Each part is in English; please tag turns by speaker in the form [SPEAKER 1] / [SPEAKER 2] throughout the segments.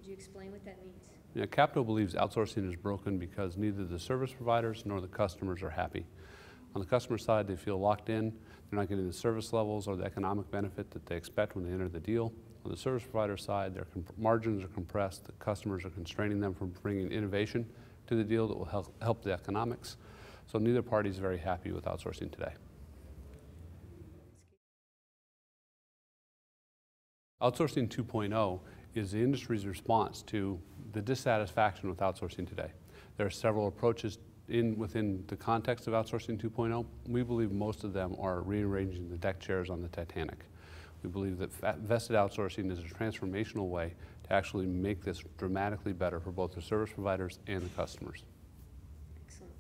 [SPEAKER 1] Could you explain what that means?
[SPEAKER 2] Yeah, Capto believes outsourcing is broken because neither the service providers nor the customers are happy. On the customer side, they feel locked in. They're not getting the service levels or the economic benefit that they expect when they enter the deal. On the service provider side, their margins are compressed. The customers are constraining them from bringing innovation to the deal that will help the economics. So neither party is very happy with outsourcing today. Outsourcing 2.0 is the industry's response to the dissatisfaction with outsourcing today. There are several approaches within the context of Outsourcing 2.0. We believe most of them are rearranging the deck chairs on the Titanic. We believe that vested outsourcing is a transformational way to actually make this dramatically better for both the service providers and the customers.
[SPEAKER 1] Excellent.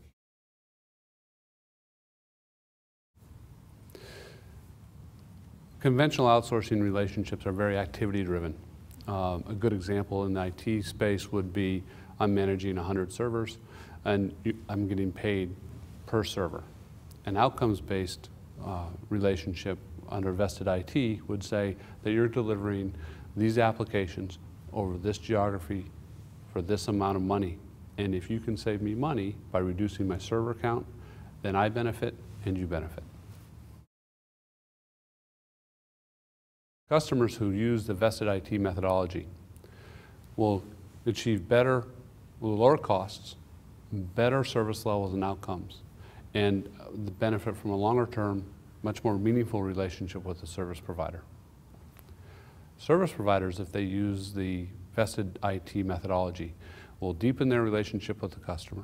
[SPEAKER 2] Conventional outsourcing relationships are very activity-driven. A good example in the IT space would be I'm managing 100 servers and I'm getting paid per server. An outcomes-based relationship under VestedIT would say that you're delivering these applications over this geography for this amount of money. And if you can save me money by reducing my server count, then I benefit and you benefit. Customers who use the VestedIT methodology will achieve lower costs, better service levels and outcomes, and the benefit from a longer-term, much more meaningful relationship with the service provider. Service providers, if they use the VestedIT methodology, will deepen their relationship with the customer,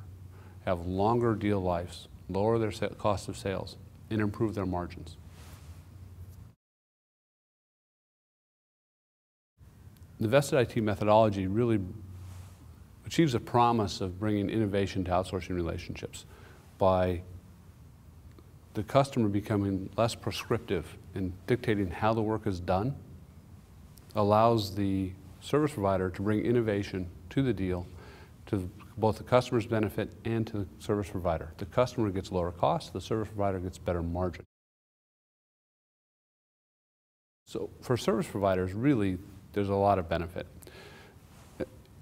[SPEAKER 2] have longer deal lives, lower their cost of sales, and improve their margins. The VestedIT methodology really achieves a promise of bringing innovation to outsourcing relationships by the customer becoming less prescriptive in dictating how the work is done, allows the service provider to bring innovation to the deal to both the customer's benefit and to the service provider. The customer gets lower costs, the service provider gets better margin. So for service providers, really, there's a lot of benefit.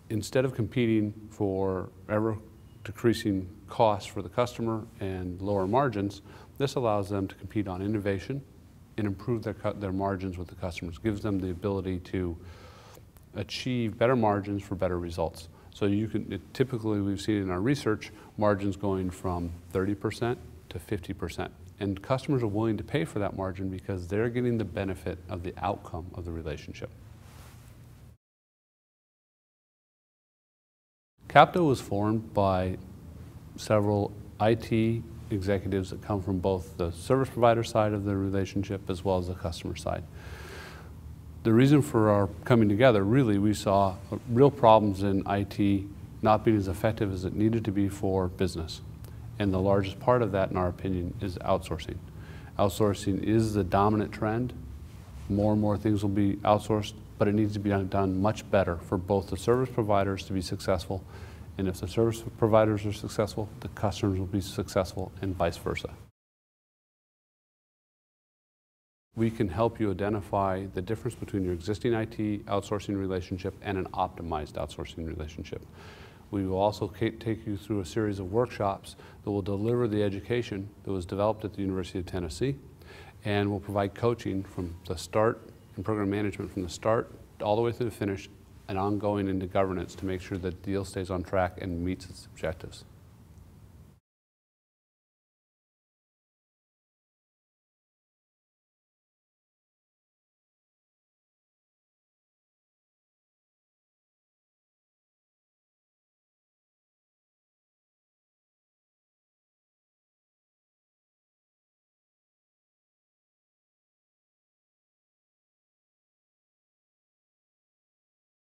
[SPEAKER 2] Instead of competing for ever decreasing costs for the customer and lower margins, this allows them to compete on innovation and improve their margins with the customers, gives them the ability to achieve better margins for better results. So typically we've seen in our research margins going from 30% to 50%. And customers are willing to pay for that margin because they're getting the benefit of the outcome of the relationship. Capto was formed by several IT executives that come from both the service provider side of the relationship as well as the customer side. The reason for our coming together, really, we saw real problems in IT not being as effective as it needed to be for business. And the largest part of that, in our opinion, is outsourcing. Outsourcing is the dominant trend. More and more things will be outsourced, but it needs to be done much better for both the service providers to be successful, and if the service providers are successful, the customers will be successful, and vice versa. We can help you identify the difference between your existing IT outsourcing relationship and an optimized outsourcing relationship. We will also take you through a series of workshops that will deliver the education that was developed at the University of Tennessee, and will provide coaching from the start and program management from the start all the way through the finish and ongoing into governance to make sure that the deal stays on track and meets its objectives.